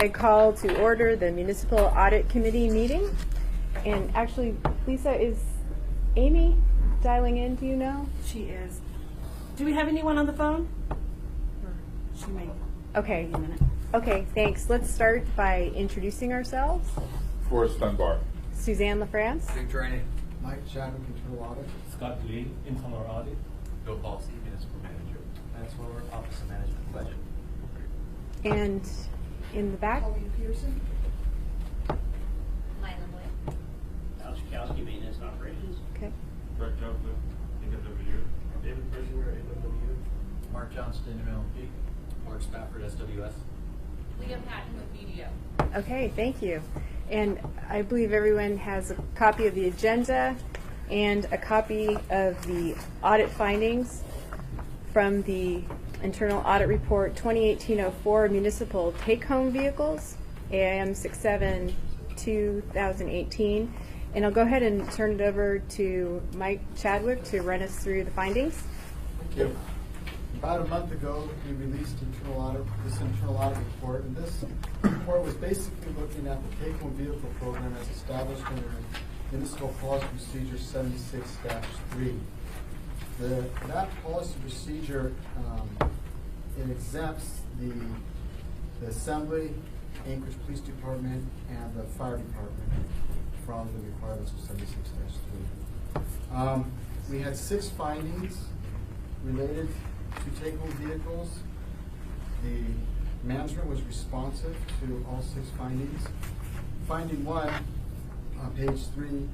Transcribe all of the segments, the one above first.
I call to order the Municipal Audit Committee meeting. And actually, Lisa, is Amy dialing in, do you know? She is. Do we have anyone on the phone? She may. Okay. In a minute. Okay, thanks. Let's start by introducing ourselves. Forrest Dunbar. Suzanne LaFrance. Big training. Mike Chadwick, Internal Audit. Scott Lee, Internal Audit. Bill Paulsey, Municipal Manager. That's Lower Office of Management Budget. And in the back, Pearson. Mylan Wood. Al Chakowski, Maintenance and Operations. okay. Brett Joplin, AWU. David Persinger, AWU. Mark Johnston, MLP. Mark Spafford, SWS. Leah Patton with BDO. Okay, thank you. And I believe everyone has a copy of the agenda and a copy of the audit findings from the Internal Audit Report 2018-04 Municipal Take-Home Vehicles, AIM 67 2018. And I'll go ahead and turn it over to Mike Chadwick to run us through the findings. Thank you. About a month ago, we released this internal audit report, and this report was basically looking at the take-home vehicle program as established under Municipal Policy Procedure 76-3. That policy procedure it exempts the Assembly, Anchorage Police Department, and the Fire Department from the requirements of 76-3. We had 6 findings related to take-home vehicles. The management was responsive to all 6 findings. Finding 1 on page 3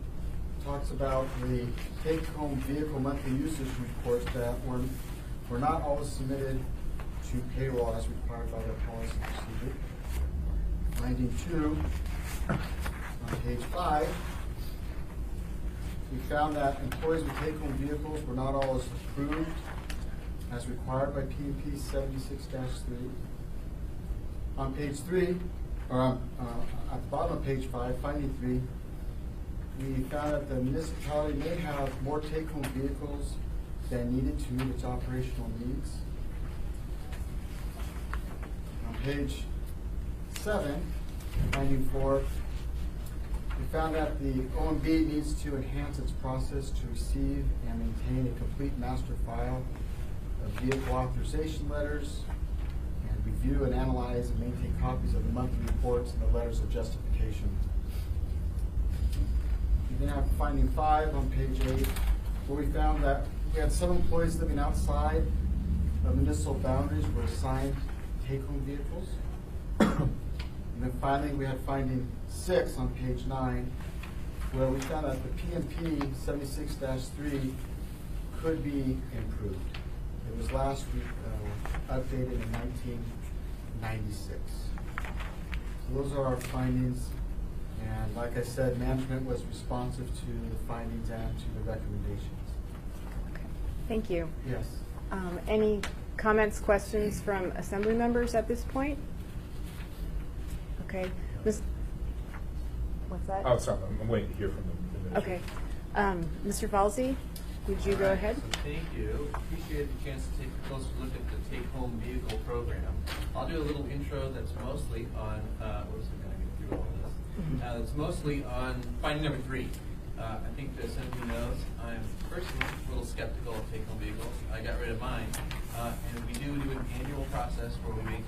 talks about the take-home vehicle monthly usage reports that were not always submitted to payroll as required by the policy procedure. Finding 2 on page 5, we found that employees with take-home vehicles were not always approved as required by P&P 76-3. On page 3, or at the bottom of page 5, finding 3, we found that the municipality may have more take-home vehicles than needed to meet its operational needs. On page 7, finding 4, we found that the OMB needs to enhance its process to receive and maintain a complete master file of vehicle authorization letters, and review and analyze and maintain copies of the monthly reports and the letters of justification. We then have finding 5 on page 8, where we found that we had some employees living outside of municipal boundaries were assigned take-home vehicles. And then finally, we had finding 6 on page 9, where we found that the P&P 76-3 could be improved. It was last week updated in 1996. So those are our findings. And like I said, management was responsive to the findings and to the recommendations. Okay, thank you. Yes. Any comments, questions from Assembly members at this point? Okay. What's that? Oh, sorry, I'm waiting to hear from the Okay. Mr. Falsey, would you go ahead? So thank you. Appreciate the chance to take a closer look at the take-home vehicle program. I'll do a little intro that's mostly on, what is it going to get through all this? It's mostly on finding number 3. I think the Assembly knows I'm personally a little skeptical of take-home vehicles. I got rid of mine. And we do an annual process where we make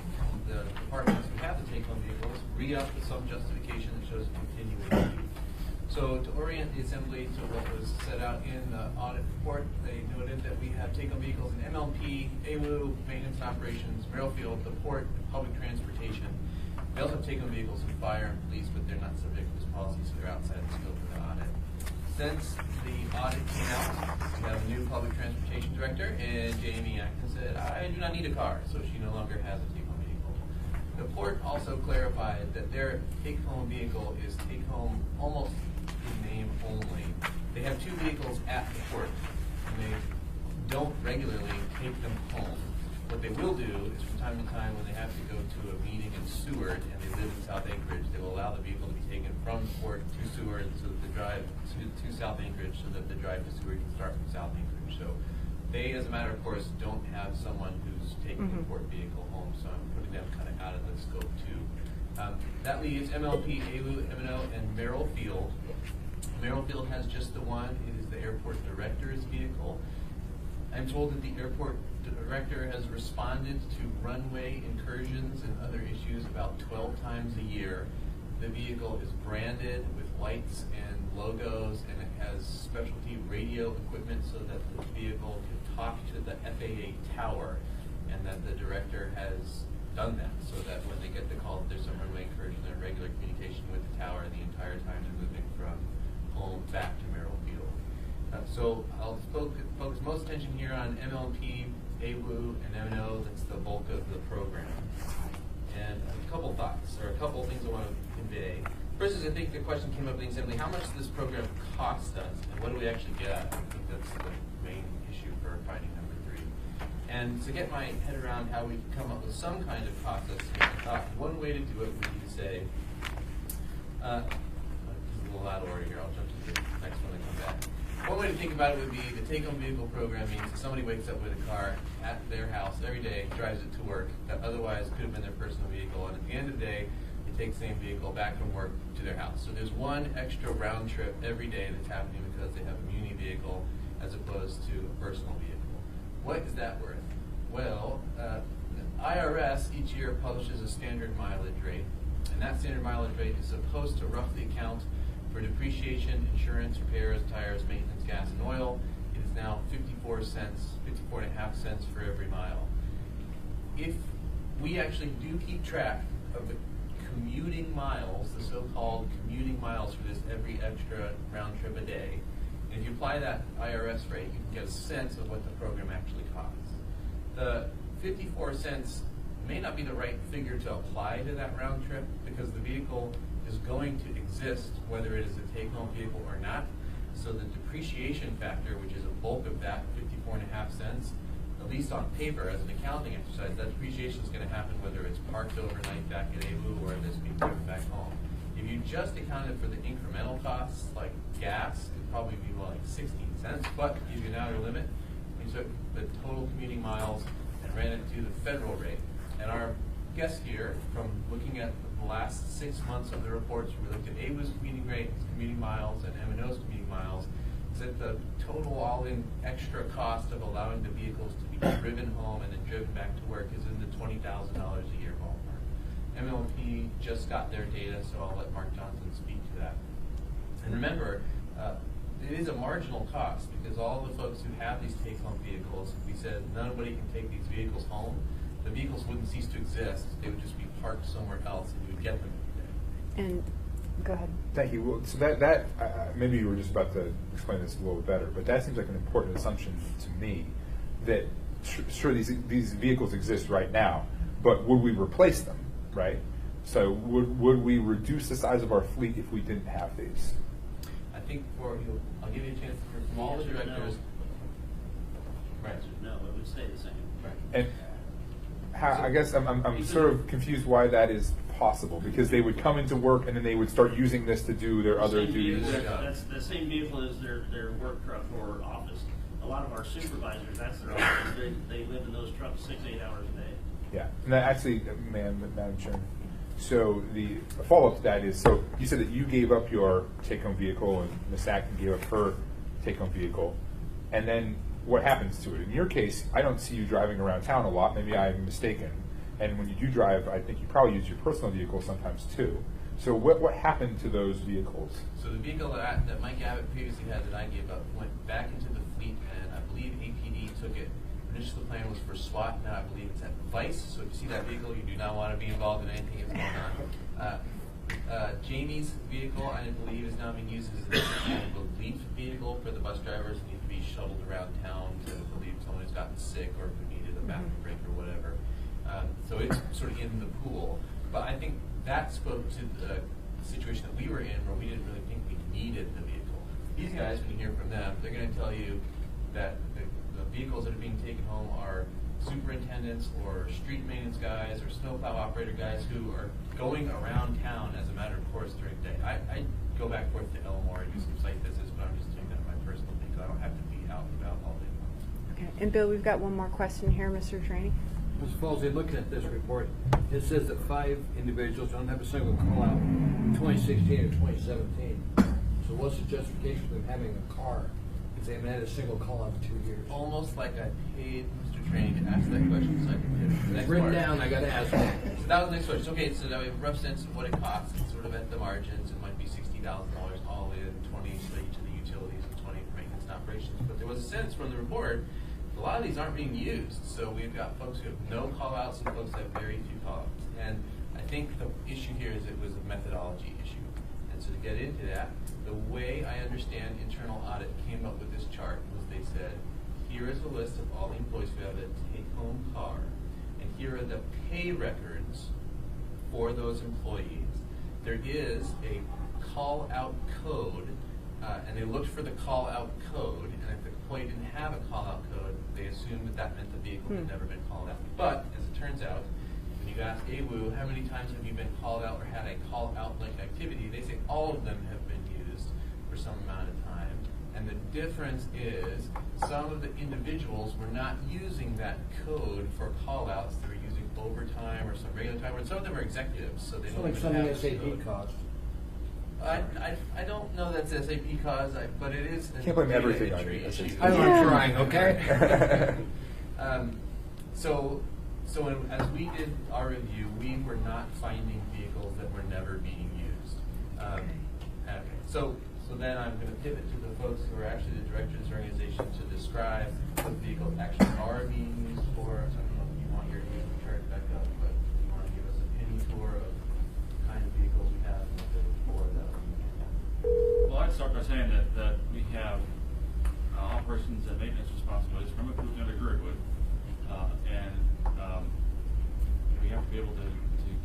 the departments who have the take-home vehicles re-up with some justification that shows continuing use. So to orient the Assembly to what was set out in the audit report, they noted that we have take-home vehicles in MLP, AWU, maintenance and operations, Merrifield, the port, and public transportation. We also have take-home vehicles in fire and police, but they're not subject to this policy, so they're outside the scope of the audit. Since the audit came out, we have a new public transportation director, and Jamie Atkins said, I do not need a car, so she no longer has a take-home vehicle. The port also clarified that their take-home vehicle is take-home almost in name only. They have 2 vehicles at the port, and they don't regularly take them home. What they will do is from time to time when they have to go to a meeting in Seward and they live in South Anchorage, they will allow the vehicle to be taken from the port to Seward so that the drive to South Anchorage so that the drive to Seward can start from South Anchorage. So they, as a matter of course, don't have someone who's taking the port vehicle home, so I'm putting them kind of out of the scope too. That leaves MLP, ALU, M&O, and Merrill Field. Merrill Field has just the one. It is the airport director's vehicle. I'm told that the airport director has responded to runway incursions and other issues about 12 times a year. The vehicle is branded with lights and logos, and it has specialty radio equipment so that the vehicle can talk to the FAA tower, and that the director has done that so that when they get the call that there's some runway incursion, they're in regular communication with the tower the entire time they're moving from home back to Merrill Field. So I'll focus most attention here on MLP, AWU, and M&O. That's the bulk of the program. And a couple thoughts, or a couple things I want to convey. First is I think the question came up being simply, how much does this program cost us, and what do we actually get out of it? I think that's the main issue for finding number 3. And to get my head around how we can come up with some kind of cost estimate, I thought one way to do it would be to say, this is a little out of order here, I'll jump to the next one and come back. One way to think about it would be the take-home vehicle program means that somebody wakes up with a car at their house every day, drives it to work, that otherwise could have been their personal vehicle, and at the end of the day, they take the same vehicle back from work to their house. So there's one extra round trip every day that's happening because they have a muni vehicle as opposed to a personal vehicle. What is that worth? Well, the IRS each year publishes a standard mileage rate, and that standard mileage rate is supposed to roughly account for depreciation, insurance, repairs, tires, maintenance, gas, and oil. It is now 54 cents, 54.5 cents for every mile. If we actually do keep track of the commuting miles, the so-called commuting miles for this every extra round trip a day, and if you apply that IRS rate, you can get a sense of what the program actually costs. The 54 cents may not be the right figure to apply to that round trip because the vehicle is going to exist whether it is a take-home vehicle or not. So the depreciation factor, which is a bulk of that 54.5 cents, at least on paper as an accounting exercise, that depreciation is going to happen whether it's parked overnight back at AWU or it's being driven back home. If you just accounted for the incremental costs like gas, it'd probably be more like 16 cents, but to give you an outer limit, we took the total commuting miles and ran it to the federal rate. And our guess here, from looking at the last 6 months of the reports, we looked at AWU's commuting rate, commuting miles, and M&O's commuting miles, is that the total all-in extra cost of allowing the vehicles to be driven home and then driven back to work is in the $20,000 a year ballpark. MLP just got their data, so I'll let Mark Johnson speak to that. And remember, it is a marginal cost because all the folks who have these take-home vehicles, if we said nobody can take these vehicles home, the vehicles wouldn't cease to exist. They would just be parked somewhere else, and you would get them every day. And go ahead. Thank you. Well, so that maybe you were just about to explain this a little bit better, but that seems like an important assumption to me. That sure these vehicles exist right now, but would we replace them? Right. So would we reduce the size of our fleet if we didn't have these? I think I'll give you a chance to hear from all the directors. Right. No, it would stay the same. Right. And how, I guess I'm sort of confused why that is possible, because they would come into work and then they would start using this to do their other Same duties. vehicle, that's the same vehicle as their work truck or office. A lot of our supervisors, that's their office. They live in those trucks 6-8 hours a day. Yeah, and that actually, Madam Chairman, so the follow-up to that is, so you said that you gave up your take-home vehicle and Ms. Acton gave up her take-home vehicle, and then what happens to it? In your case, I don't see you driving around town a lot. Maybe I'm mistaken. And when you do drive, I think you probably use your personal vehicle sometimes too. So what happened to those vehicles? So the vehicle that Mike Abbott previously had that I gave up went back into the fleet, and I believe APD took it. Initially, the plan was for SWAT. Now I believe it's at Vice. So if you see that vehicle, you do not want to be involved in anything that's going on. Jamie's vehicle, I believe, is now being used as a relief vehicle for the bus drivers who need to be shuttled around town to relieve someone who's gotten sick or who needed a bathroom break or whatever. So it's sort of in the pool. But I think that spoke to the situation that we were in where we didn't really think we needed the vehicle. These guys, when you hear from them, they're going to tell you that the vehicles that are being taken home are superintendents or street maintenance guys or snowplow operator guys who are going around town as a matter of course during the day. I go back and forth to Elmore and do some site visits, but I'm just doing that in my personal thing, so I don't have to be out and about all day long. Okay. And Bill, we've got one more question here, Mr. Trainee. Mr. Falsey, looking at this report, it says that 5 individuals don't have a single call out in 2016 or 2017. So what's the justification for them having a car if they haven't had a single call out in 2 years? Almost like I paid Mr. Trainee to ask that question, so I can get the next Written part. down, I gotta ask it. So that was the next question. Okay, so now we have a rough sense of what it costs. It's sort of at the margins. It might be $60,000 all in, 20 straight to the utilities, and 20 for maintenance and operations. But there was a sense from the report, a lot of these aren't being used. So we've got folks who have no call-outs and folks that have very few call-outs. And I think the issue here is it was a methodology issue. And so to get into that, the way I understand internal audit came up with this chart was they said, here is a list of all the employees who have a take-home car, and here are the pay records for those employees. There is a call-out code, and they looked for the call-out code, and if the employee didn't have a call-out code, they assumed that that meant the vehicle had never been called out. But, as it turns out, when you ask AWU, how many times have you been called out or had a call-out-like activity, they say all of them have been used for some amount of time. And the difference is some of the individuals were not using that code for call-outs. They were using overtime or some regular time, and some of them are executives, so they It's don't like even something have SAP code. costs. I don't know that's SAP cause, but it is. Can't blame everything on tree SAP. issue. I'm trying, okay? As we did our review, we were not finding vehicles that were never being used. Okay. So then I'm going to pivot to the folks who are actually the directors of the organization to describe what vehicles actually are being used for. So I don't know if you want your chart back up, but you want to give us a penny tour of the kind of vehicles we have for them. Well, I'd start by saying that we have operations and maintenance responsibilities from a group under Girdwood, and we have to be able to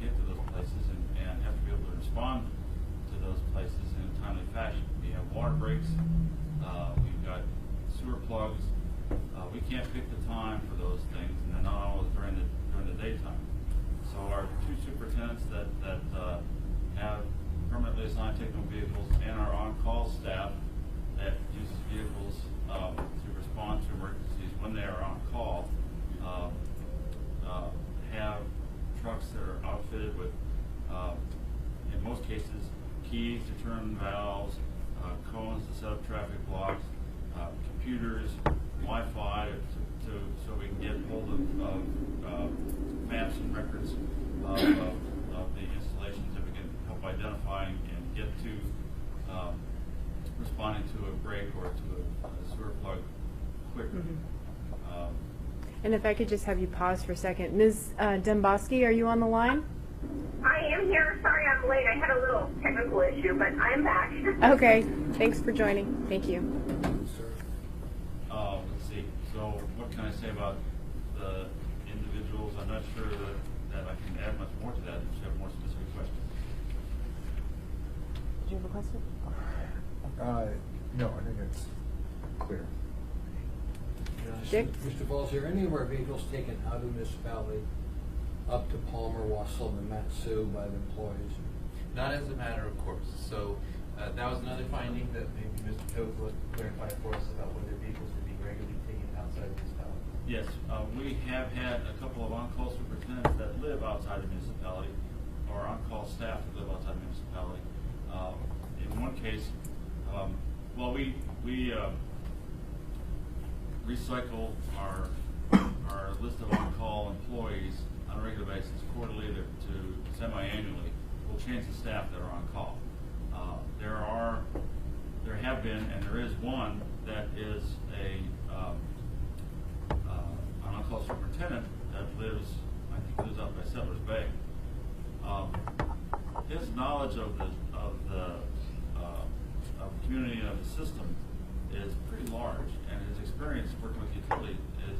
get to those places and have to be able to respond to those places in a timely fashion. We have water breaks, we've got sewer plugs. We can't pick the time for those things, and they're not always during the daytime. So our 2 superintendents that have permanently assigned take-home vehicles and our on-call staff that uses vehicles to respond to emergencies when they are on call have trucks that are outfitted with, in most cases, keys to turn valves, cones to set up traffic blocks, computers, Wi-Fi so we can get hold of maps and records of the installations that we can help identifying and get to responding to a break or to a sewer plug quicker. And if I could just have you pause for a second. Ms. Demboski, are you on the line? I am here. Sorry I'm late. I had a little technical issue, but I'm back. Okay, thanks for joining. Thank you. Let's see. So what can I say about the individuals? I'm not sure that I can add much more to that if you have more specific questions. Did you have a question? No, I think it's clear. Dick? Mr. Falls, are any of our vehicles taken out of the municipality up to Palmer, Wausau, and Matsu by the employees? Not as a matter of course. So that was another finding that maybe Mr. Cope would clarify for us about whether vehicles were being regularly taken outside the municipality. Yes, we have had a couple of on-call superintendents that live outside the municipality, or on-call staff that live outside the municipality. In one case, we recycle our list of on-call employees on a regular basis, quarterly to semi-annually. We'll change the staff that are on call. There have been, and there is one that is an on-call superintendent that lives up by Settlers Bay. His knowledge of the community and of the system is pretty large, and his experience working with utility is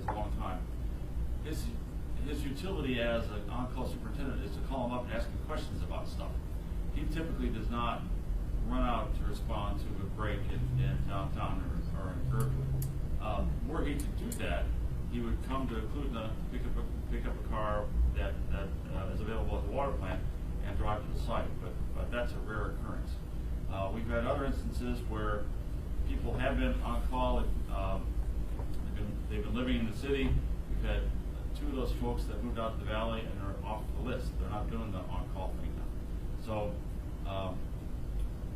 a long time. His utility as an on-call superintendent is to call him up and ask him questions about stuff. He typically does not run out to respond to a break in downtown or in Girdwood. Were he to do that, he would come to Clutna, pick up a car that is available at the water plant and drive to the site, but that's a rare occurrence. We've had other instances where people have been on call. They've been living in the city. We've had two of those folks that moved out to the valley and are off the list. They're not doing the on-call thing now. So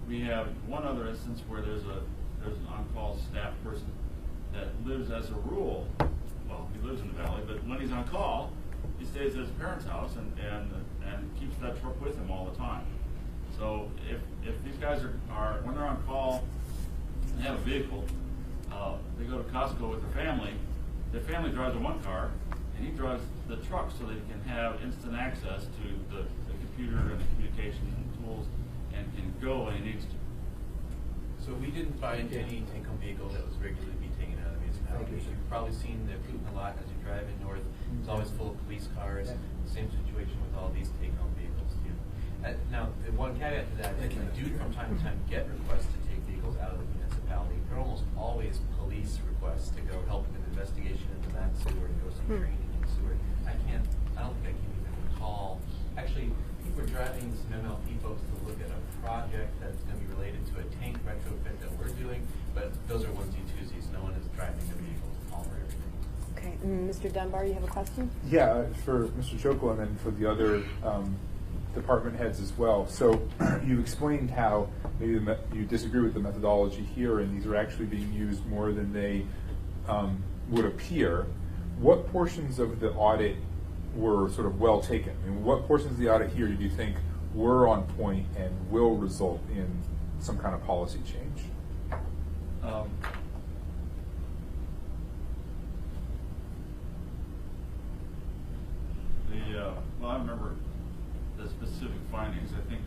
we have one other instance where there's an on-call staff person that lives as a rule. Well, he lives in the valley, but when he's on call, he stays at his parents' house and keeps that truck with him all the time. So if these guys are when they're on call and have a vehicle, they go to Costco with their family drives a one car, and he drives the truck so that he can have instant access to the computer and the communication and tools and can go when he needs to. So we didn't find any take-home vehicle that was regularly being taken out of the municipality. You've probably seen the Putin a lot as you drive in north. It's always full of police cars. Same situation with all these take-home vehicles too. Now, the one caveat to that is we do from time to time get requests to take vehicles out of the municipality. They're almost always police requests to go help with an investigation into that sewer and go some training in sewer. I don't think I can even recall. Actually, we were driving some MLP folks to look at a project that's going to be related to a tank retrofit that we're doing, but those are onesie-twosies. No one is driving the vehicles to haul for everything. Okay, and Mr. Dunbar, you have a question? Yeah, for Mr. Chokol and then for the other department heads as well. So you explained how maybe you disagree with the methodology here, and these are actually being used more than they would appear. What portions of the audit were sort of well taken? I mean, what portions of the audit here do you think were on point and will result in some kind of policy change? Well, I remember the specific findings. I think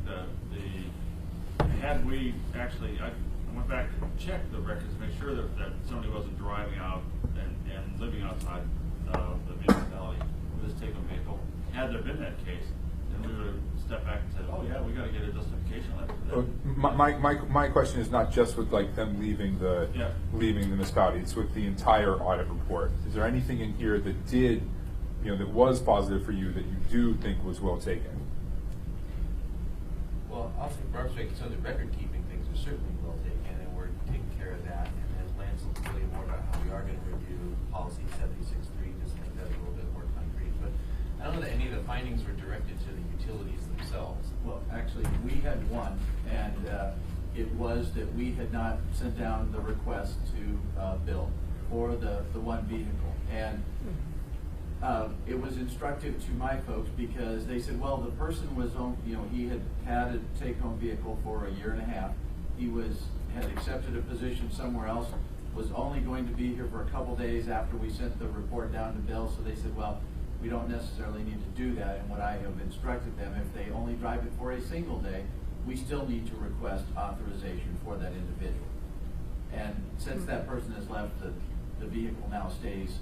had we actually, I went back and checked the records to make sure that somebody wasn't driving out and living outside the municipality with this take-home vehicle. Had there been that case, then we would have stepped back and said, oh yeah, we got to get a justification letter for that. My question is not just with like them leaving the municipality. It's with the entire audit report. Is there anything in here that that was positive for you that you do think was well taken? Well, I'll say from our perspective, some of the record-keeping things are certainly well taken, and we're taking care of that. And as Lance will tell you more about how we are going to review policy 76.3, just to make that a little bit more concrete. But I don't know that any of the findings were directed to the utilities themselves. Well, actually, we had one, and it was that we had not sent down the request to Bill for the one vehicle. And it was instructive to my folks because they said, well, the person was on, he had a take-home vehicle for a year and a half. He had accepted a position somewhere else, was only going to be here for a couple days after we sent the report down to Bill. So they said, well, we don't necessarily need to do that. And what I have instructed them, if they only drive it for a single day, we still need to request authorization for that individual. And since that person has left, the vehicle now stays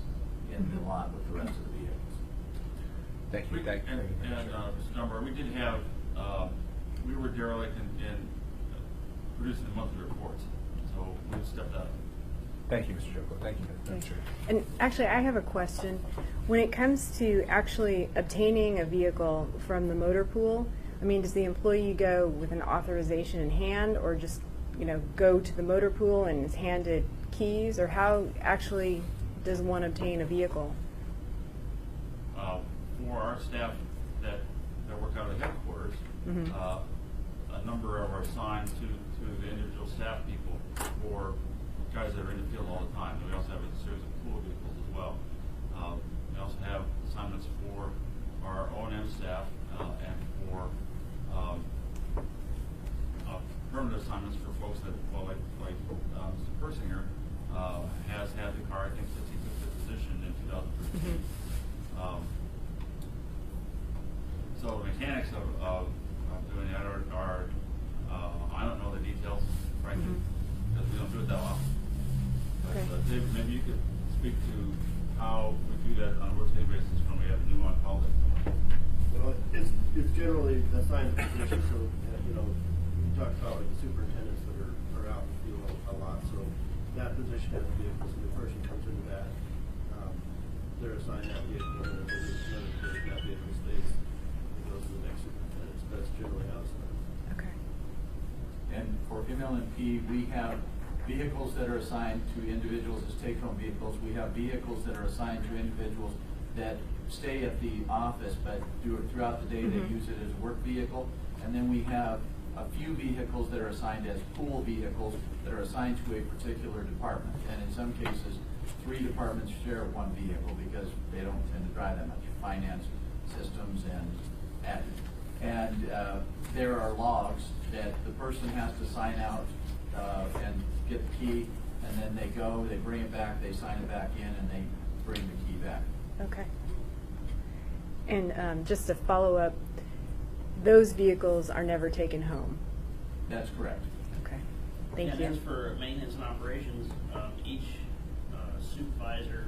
in the lot with the rest of the vehicles. Thank you. And Mr. Dunbar, we did have, we were derelict in producing the monthly reports, so we stepped up. Thank you, Mr. Chokol. Thank you, Madam Chair. And actually, I have a question. When it comes to actually obtaining a vehicle from the motor pool, I mean, does the employee go with an authorization in hand, or just go to the motor pool and is handed keys, or how actually does one obtain a vehicle? For our staff that work out of the headquarters, a number of are assigned to the individual staff people for guys that are in the field all the time. And we also have a series of pool vehicles as well. We also have assignments for our O&M staff and for permanent assignments for folks that, like Mr. Persinger has had the car, I think, since he took the position in 2013. So the mechanics of doing that are I don't know the details, frankly, because we don't do it that often. But David, maybe you could speak to how we do that on a rotating basis when we have a new on-call that come up. Well, it's generally assigned a position, so we talked about like superintendents that are out in the field a lot, so that position has vehicles, and the person comes into that, they're assigned that vehicle, and then that vehicle stays and goes to the next superintendent. So that's generally how it's done. Okay. And for ML&P, we have vehicles that are assigned to individuals as take-home vehicles. We have vehicles that are assigned to individuals that stay at the office, but throughout the day they Mhm. use it as a work vehicle. And then we have a few vehicles that are assigned as pool vehicles that are assigned to a particular department. And in some cases, 3 departments share one vehicle because they don't tend to drive that much. Finance, systems, and admin. And there are logs that the person has to sign out and get the key, and then they go, they bring it back, they sign it back in, and they bring the key back. Okay. And just to follow up, those vehicles are never taken home. That's correct. Okay. Thank And you. as for maintenance and operations, each supervisor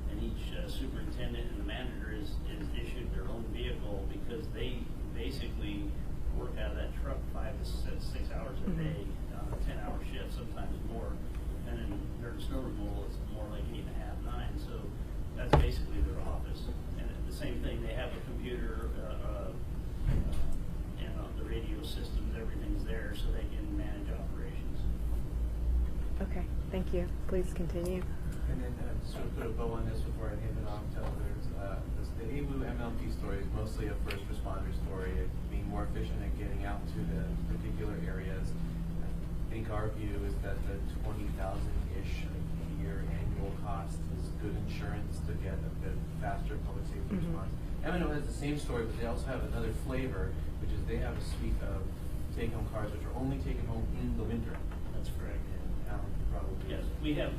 and each superintendent and the manager is issued their own vehicle because they basically work out of that truck 5 to 6 hours a Mhm. day, 10-hour shifts, sometimes more. And then during snow removal, it's more like 8.5, 9. So that's basically their office. And the same thing, they have a computer, and the radio systems, everything's there so they can manage operations. Okay, thank you. Please continue. And then just to put a bow on this before I hand it off to others, the AWU MLT story is mostly a first responder story, being more efficient at getting out to the particular areas. I think our view is that the $20,000-ish a year annual cost is good insurance to get a bit faster public safety Mhm. response. M&O has the same story, but they also have another flavor, which is they have a suite of take-home cars which are only taken home in the winter. That's correct. And Alan could probably. Yes, we have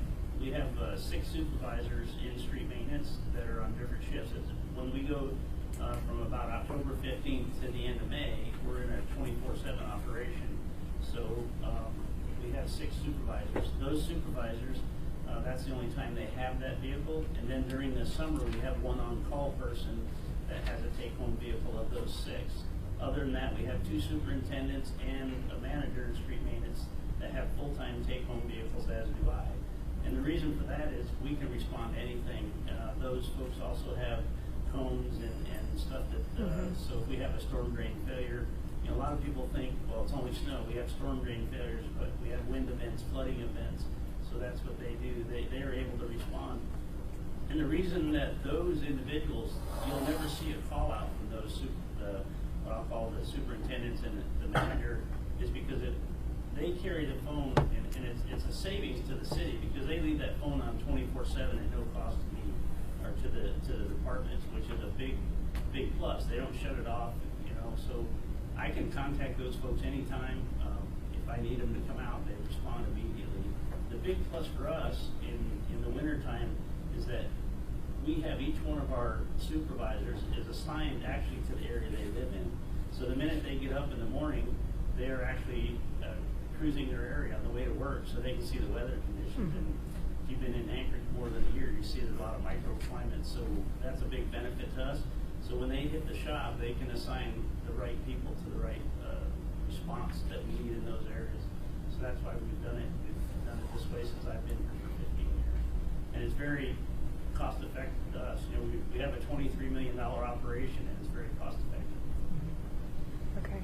6 supervisors in street maintenance that are on different shifts. When we go from about October 15th to the end of May, we're in a 24/7 operation. So we have 6 supervisors. Those supervisors, that's the only time they have that vehicle. And then during the summer, we have one on-call person that has a take-home vehicle of those 6. Other than that, we have 2 superintendents and a manager in street maintenance that have full-time take-home vehicles, as do I. And the reason for that is we can respond to anything. Those folks also have cones and stuff that, Mhm. so if we have a storm drain failure, you know, a lot of people think, well, it's only snow. We have storm drain failures, but we have wind events, flooding events. So that's what they do. They are able to respond. And the reason that those individuals, you'll never see a call out from those, what I'll call the superintendents and the manager, is because they carry the phone, and it's a savings to the city because they leave that phone on 24/7 at no cost to me or to the departments, which is a big plus. They don't shut it off, you know. So I can contact those folks anytime. If I need them to come out, they respond immediately. The big plus for us in the wintertime is that we have each one of our supervisors is assigned actually to the area they live in. So the minute they get up in the morning, they're actually cruising their area on the way to work so they can see the weather conditions. Mhm. And if you've been in Anchorage more than a year, you see there's a lot of microclimates, so that's a big benefit to us. So when they hit the shop, they can assign the right people to the right response that we need in those areas. So that's why we've done it. We've done it this way since I've been here for 15 years. And it's very cost effective to us. You know, we have a $23 million operation and it's very cost effective. Okay.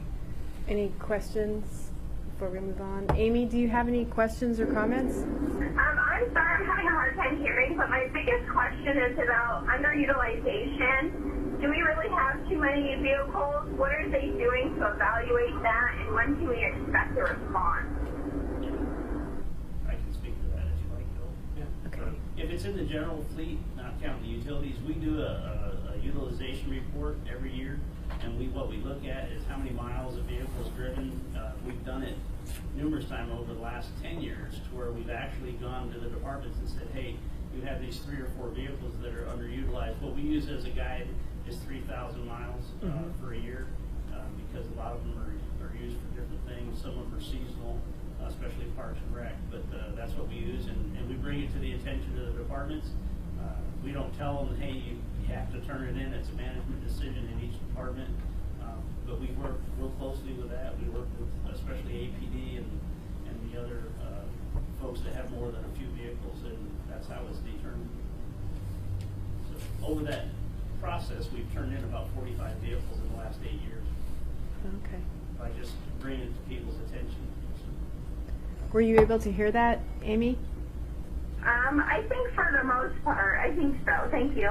Any questions before we move on? Amy, do you have any questions or comments? I'm sorry, I'm having a hard time hearing, but my biggest question is about underutilization. Do we really have too many vehicles? What are they doing to evaluate that, and when can we expect a response? I can speak to that if you like, Bill. Yeah. Okay. If it's in the general fleet, not counting the utilities, we do a utilization report every year, and what we look at is how many miles a vehicle is driven. We've done it numerous times over the last 10 years to where we've actually gone to the departments and said, hey, you have these 3 or 4 vehicles that are underutilized. What we use as a guide is 3,000 miles for a year because a lot of them are used for different things. Some of them are seasonal, especially Parks and Rec, but that's what we use, and we bring it to the attention of the departments. We don't tell them, hey, you have to turn it in. It's a management decision in each department. But we work real closely with that. We work with especially APD and the other folks that have more than a few vehicles, and that's how it's determined. So over that process, we've turned in about 45 vehicles in the last 8 years Okay. by just bringing it to people's attention. Were you able to hear that, Amy? I think for the most part, I think so. Thank you.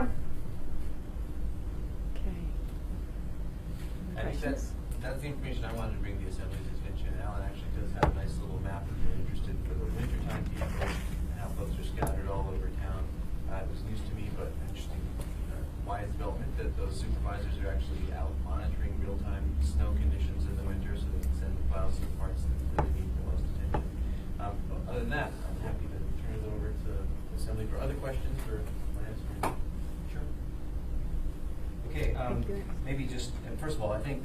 I think questions? that's the information I wanted to bring to the Assembly's attention. Alan actually does have a nice little map if you're interested for the wintertime vehicles and how folks are scattered all over town. It was news to me, but interesting, wise development that those supervisors are actually out monitoring real-time snow conditions in the winter so they can send the plows to the parts that really need the most attention. Other than that, I'm happy to turn it over to the Assembly for other questions or Lance. Sure. Okay, Thank you. maybe just, and first of all, I think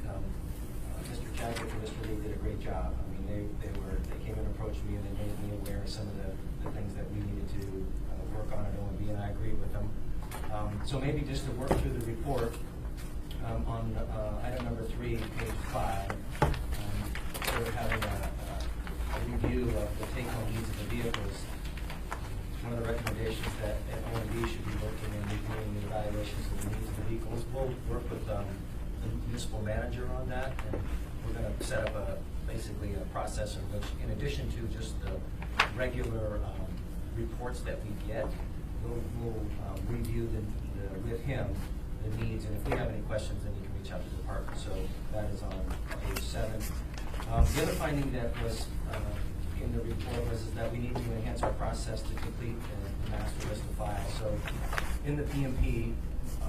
Mr. Chadwick and Mr. Lee did a great job. I mean, they came and approached me and they made me aware of some of the things that we needed to work on at OMB, and I agree with them. So maybe just to work through the report, on item number 3, page 5, we're having a review of the take-home needs of the vehicles. One of the recommendations that OMB should be looking and reviewing the evaluations of the needs of the vehicles. We'll work with the municipal manager on that, and we're going to set up basically a process in which, in addition to just the regular reports that we get, we'll review with him the needs, and if we have any questions, then you can reach out to the department. So that is on page 7. The other finding that was in the report was that we need to enhance our process to complete the master list of files. So in the PMP,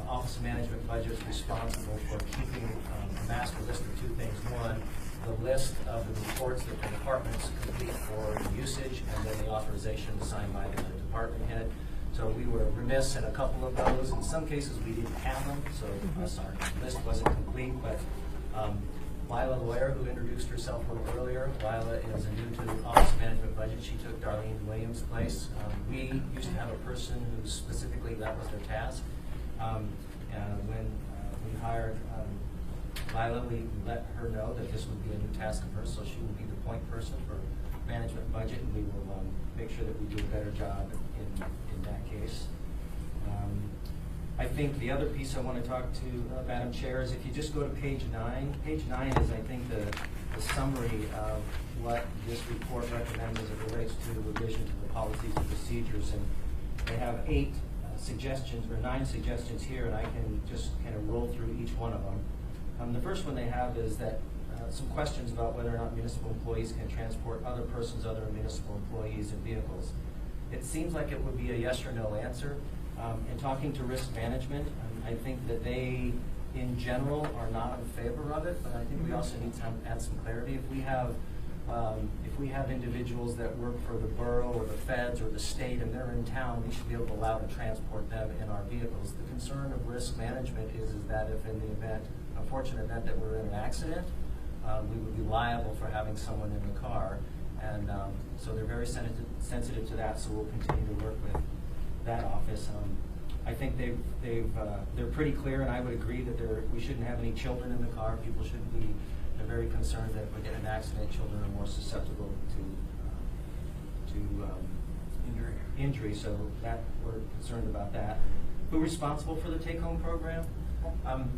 Office of Management Budget is responsible for keeping a master list of 2 things. One, the list of the reports that the departments complete for usage, and then the authorization signed by the department head. So we were remiss in a couple of those. In some cases, we didn't have them, so our list wasn't complete. But Lila Lawyer, who introduced herself a little earlier, Lila is new to the Office of Management Budget. She took Darlene Williams' place. We used to have a person who specifically that was their task. When we hired Lila, we let her know that this would be a new task of hers, so she will be the point person for management budget, and we will make sure that we do a better job in that case. I think the other piece I want to talk to Madam Chair is if you just go to page 9. Page 9 is, I think, the summary of what this report recommends as it relates to revision to the policies and procedures, and they have 8 suggestions or 9 suggestions here, and I can just kind of roll through each one of them. The first one they have is that some questions about whether or not municipal employees can transport other persons, other municipal employees in vehicles. It seems like it would be a yes or no answer. In talking to risk management, I think that they, in general, are not in favor of it, but I think we also need to add some clarity. If we have individuals that work for the borough or the feds or the state and they're in town, we should be able to allow to transport them in our vehicles. The concern of risk management is that if in the event, unfortunate event that we're in an accident, we would be liable for having someone in the car. And so they're very sensitive to that, so we'll continue to work with that office. I think they're pretty clear, and I would agree that we shouldn't have any children in the car. People shouldn't be. They're very concerned that if we get an accident, children are more susceptible to injury. So that we're concerned about that. Who's responsible for the take-home program?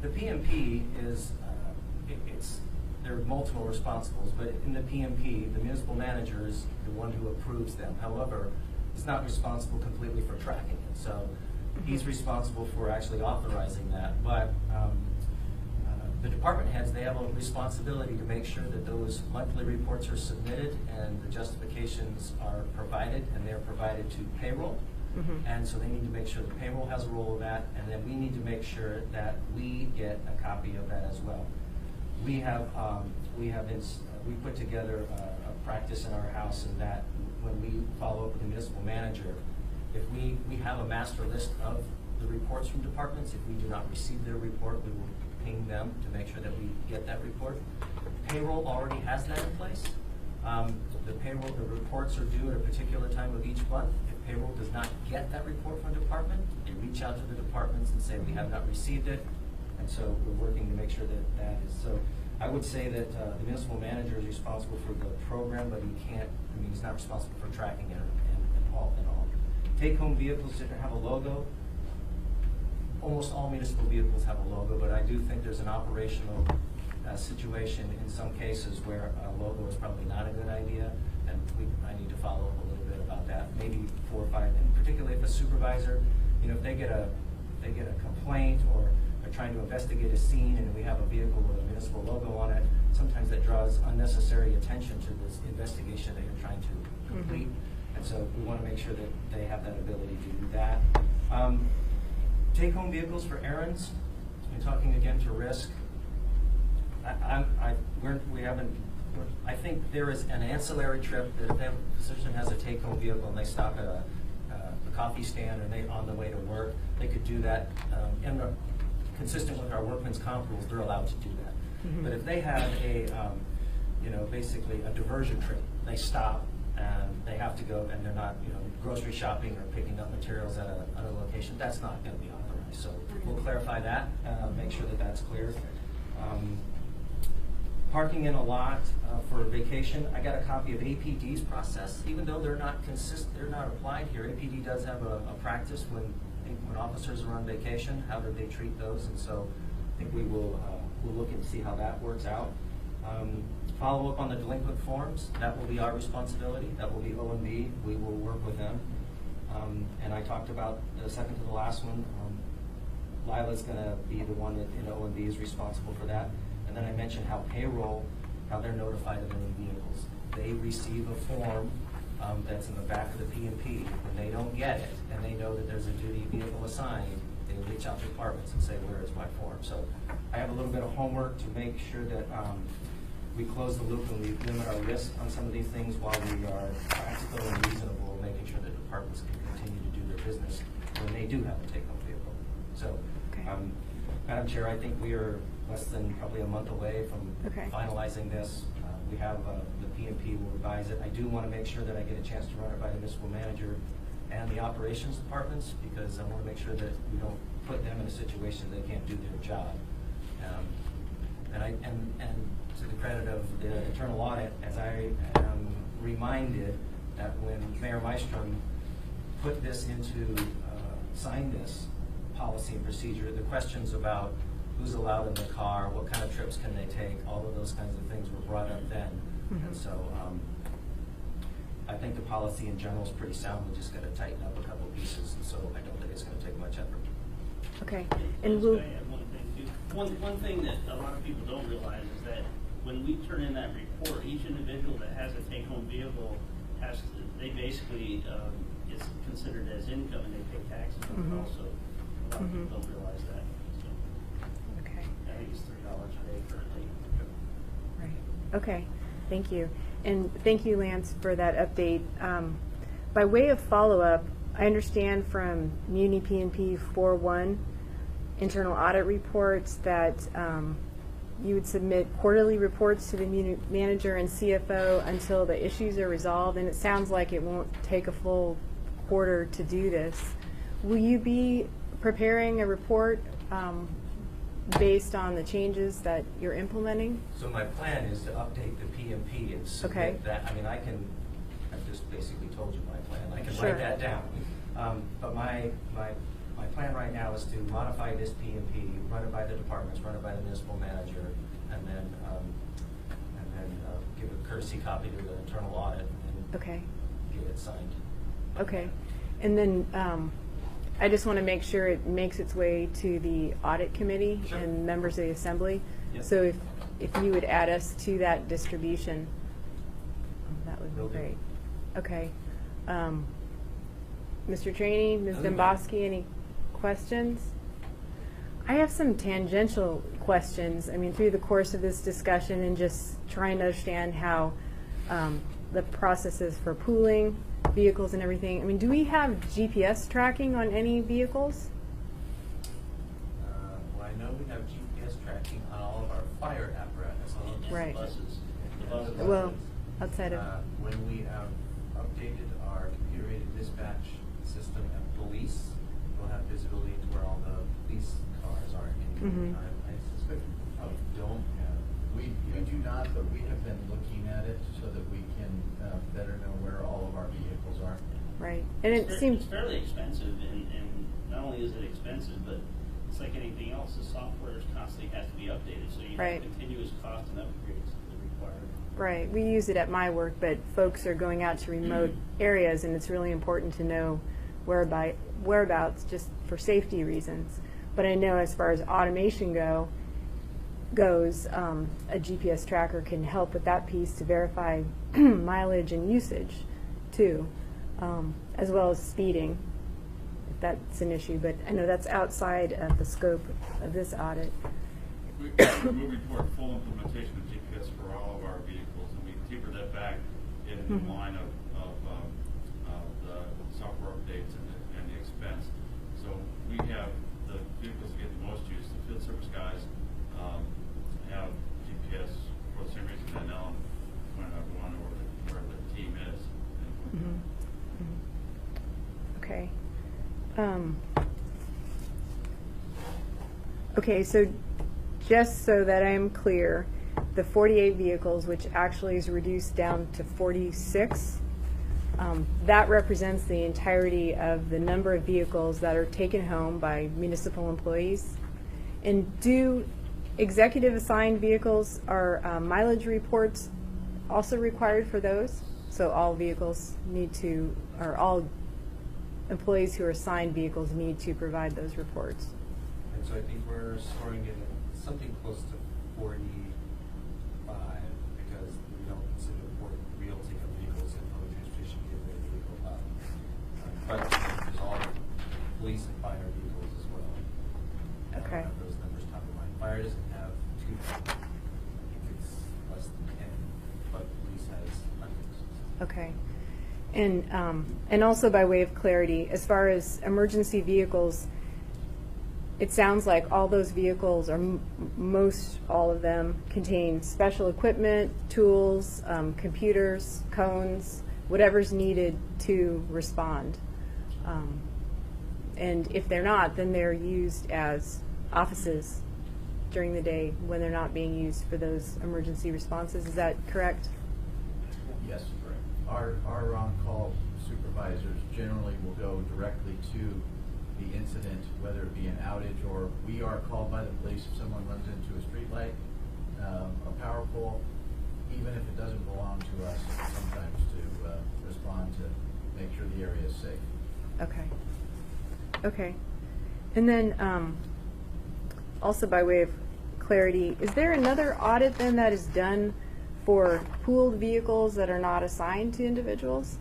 The PMP is there are multiple responsibles, but in the PMP, the municipal manager is the one who approves them. However, he's not responsible completely for tracking it. So he's responsible for actually authorizing that. But the department heads, they have a responsibility to make sure that those monthly reports are submitted and the justifications are provided, and they're provided to payroll. And so they need to make sure the payroll has a role in that, and then we need to make sure that we get a copy of that as well. We put together a practice in our house in that when we follow up with the municipal manager, if we have a master list of the reports from departments, if we do not receive their report, we will ping them to make sure that we get that report. Payroll already has that in place. The reports are due at a particular time of each month. If payroll does not get that report from a department, they reach out to the departments and say we have not received it. And so we're working to make sure that that is. So I would say that the municipal manager is responsible for the program, but he's not responsible for tracking it at all. Take-home vehicles that have a logo. Almost all municipal vehicles have a logo, but I do think there's an operational situation in some cases where a logo is probably not a good idea, and I need to follow up a little bit about that. Maybe 4 or 5, and particularly if a supervisor, if they get a complaint or are trying to investigate a scene and we have a vehicle with a municipal logo on it, sometimes that draws unnecessary attention to this investigation that you're trying to complete. And so we want to make sure that they have that ability to do that. Take-home vehicles for errands, we're talking again to risk. I think there is an ancillary trip that if a physician has a take-home vehicle and they stop at a coffee stand and they on the way to work, they could do that. Consistent with our workman's comp rules, they're allowed to do that. But if they have basically a diversion trip, they stop and they have to go and they're not, grocery shopping or picking up materials at a location, that's not going to be authorized. So we'll clarify that, make sure that that's clear. Parking in a lot for vacation. I got a copy of APD's process, even though they're not applied here. APD does have a practice when officers are on vacation, how do they treat those? And so I think we'll look and see how that works out. Follow up on the delinquent forms. That will be our responsibility. That will be O&B. We will work with them. And I talked about the second to the last one. Lila's going to be the one that in O&B is responsible for that. And then I mentioned how payroll, how they're notified of any vehicles. They receive a form that's in the back of the P&P. When they don't get it and they know that there's a duty vehicle assigned, they reach out to departments and say, where is my form? So I have a little bit of homework to make sure that we close the loop and we limit our risk on some of these things while we are practical and reasonable, making sure that departments can continue to do their business when they do have a take-home vehicle. So, Madam Chair, I think we are less than probably a month away from finalizing this. We have the P&P will revise it. I do want to make sure that I get a chance to run it by the municipal manager and the operations departments, because I want to make sure that we don't put them in a situation they can't do their job. And to the credit of the internal audit, as I am reminded that when Mayor Maestrom put this signed this policy and procedure, the questions about who's allowed in the car, what kind of trips can they take, all of those kinds of things were brought up then. And so I think the policy in general is pretty sound. We just got to tighten up a couple of pieces, and so I don't think it's going to take much effort. Okay. And we'll add one thing too. One thing that a lot of people don't realize is that when we turn in that report, each individual that has a take-home vehicle they basically it's considered as income and they pay taxes on it also. A lot of people don't realize that. So, okay. I think it's $3 a day currently. Right. Okay. Thank you. And thank you, Lance, for that update. By way of follow-up, I understand from Muni P&P 4.1 internal audit reports that you would submit quarterly reports to the manager and CFO until the issues are resolved, and it sounds like it won't take a full quarter to do this. Will you be preparing a report based on the changes that you're implementing? So my plan is to update the P&P and submit that. I mean, I've just basically told you my plan. I can write that down. But my plan right now is to modify this P&P, run it by the departments, run it by the municipal manager, and then give a courtesy copy to the internal audit and get it signed. Okay. And then I just want to make sure it makes its way to the audit committee and members of the assembly. Yep. So if you would add us to that distribution, that would be great. Okay. Mr. Trainee, Ms. Domboski, any questions? I have some tangential questions. I mean, through the course of this discussion and just trying to understand how the process is for pooling vehicles and everything. I mean, do we have GPS tracking on any vehicles? Well, I know we have GPS tracking on all of our fire apparatus. Right. Buses. Well, outside of... when we have updated our computer-aided dispatch system at police, we'll have visibility into where all the police cars are in time. I suspect we don't have. We do not, but we have been looking at it so that we can better know where all of our vehicles are. Right. And it seems... It's fairly expensive, and not only is it expensive, but it's like anything else. The software constantly has to be updated, so you have continuous cost and upgrades that are required. Right. We use it at my work, but folks are going out to remote areas, and it's really important to know whereabouts just for safety reasons. But I know as far as automation goes, a GPS tracker can help with that piece to verify mileage and usage too, as well as speeding, if that's an issue. But I know that's outside of the scope of this audit. We report full implementation of GPS for all of our vehicles, and we taper that back in the line of the software updates and the expense. So we have the vehicles that get the most use. The field service guys have GPS for the same reason that Ellen went on where the team is. Okay. Okay, so just so that I'm clear, the 48 vehicles, which actually is reduced down to 46, that represents the entirety of the number of vehicles that are taken home by municipal employees. And do executive assigned vehicles, are mileage reports also required for those? So all vehicles need to, or all employees who are assigned vehicles need to provide those reports. And so I think we're scoring it at something close to 45 because we don't consider real take-up vehicles in public transportation to be a vehicle up. But there's all police and fire vehicles as well. I Okay. don't have those numbers top of mind. Fire doesn't have too many. I think it's less than 10, but police has hundreds. Okay. And also by way of clarity, as far as emergency vehicles, it sounds like all those vehicles, or most all of them, contain special equipment, tools, computers, cones, whatever's needed to respond. And if they're not, then they're used as offices during the day when they're not being used for those emergency responses. Is that correct? Yes, correct. Our on-call supervisors generally will go directly to the incident, whether it be an outage or we are called by the police if someone runs into a street light, a power pole, even if it doesn't belong to us, sometimes to respond to make sure the area is safe. Okay. Okay. And then also by way of clarity, is there another audit then that is done for pooled vehicles that are not assigned to individuals?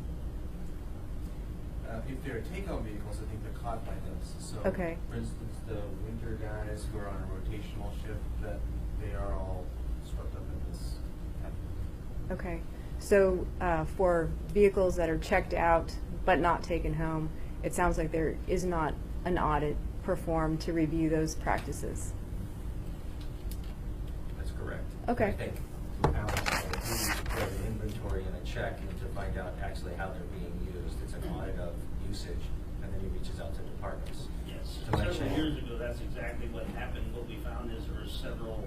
If they're take-home vehicles, I think they're caught by this. So, Okay. for instance, the winter guys who are on a rotational shift, that they are all swept up in this category. Okay. So for vehicles that are checked out but not taken home, it sounds like there is not an audit performed to review those practices. That's correct. Okay. I think Alan put an inventory and a check and to find out actually how they're being used. It's an audit of usage, and then he reaches out to departments. Yes, To make several sure- years ago, that's exactly what happened. What we found is there were several,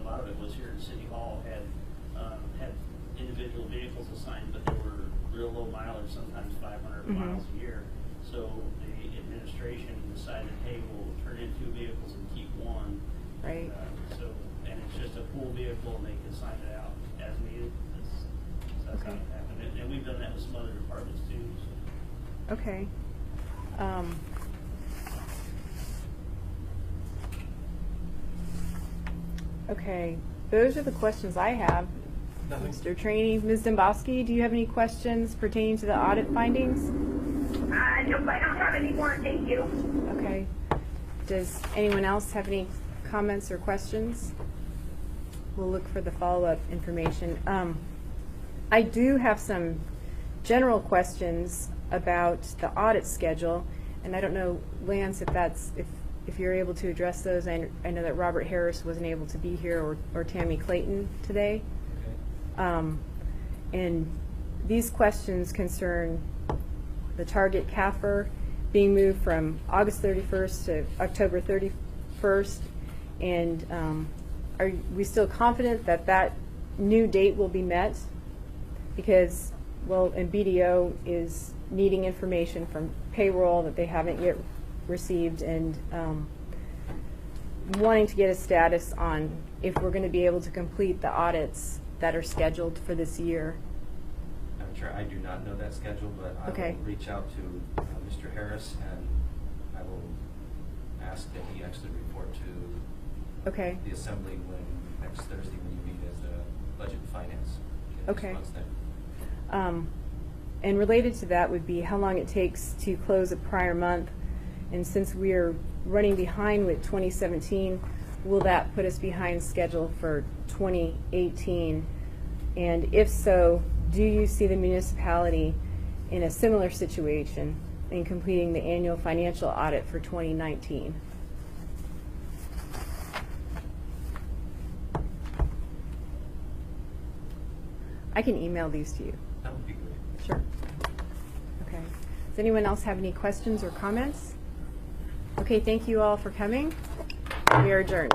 a lot of it was here in City Hall, had individual vehicles assigned, but they were real low mileage, sometimes 500 miles a year. So the administration decided, hey, we'll turn in 2 vehicles and keep one. Right. And it's just a pool vehicle, and they can sign it out as needed. That's how Okay. it happened. And we've done that with some other departments too. So. Okay. Okay, those are the questions I have. Mr. Trainee, Ms. Domboski, do you have any questions pertaining to the audit findings? Nope, I don't have any more, thank you. Okay. Does anyone else have any comments or questions? We'll look for the follow-up information. I do have some general questions about the audit schedule, and I don't know, Lance, if you're able to address those. I know that Robert Harris wasn't able to be here, or Tammy Clayton today. And these questions concern the target CAFR being moved from August 31st to October 31st. And are we still confident that that new date will be met? Because, well, and BDO is needing information from payroll that they haven't yet received, and wanting to get a status on if we're going to be able to complete the audits that are scheduled for this year. I'm sure I do not know that schedule, but I Okay. will reach out to Mr. Harris, and I will ask that he actually report to Okay. the assembly next Thursday when you meet as a budget and finance. Get Okay. response then. And related to that would be how long it takes to close a prior month. And since we are running behind with 2017, will that put us behind schedule for 2018? And if so, do you see the municipality in a similar situation in completing the annual financial audit for 2019? I can email these to you. That would be great. Sure. Okay. Does anyone else have any questions or comments? Okay, thank you all for coming. We are adjourned.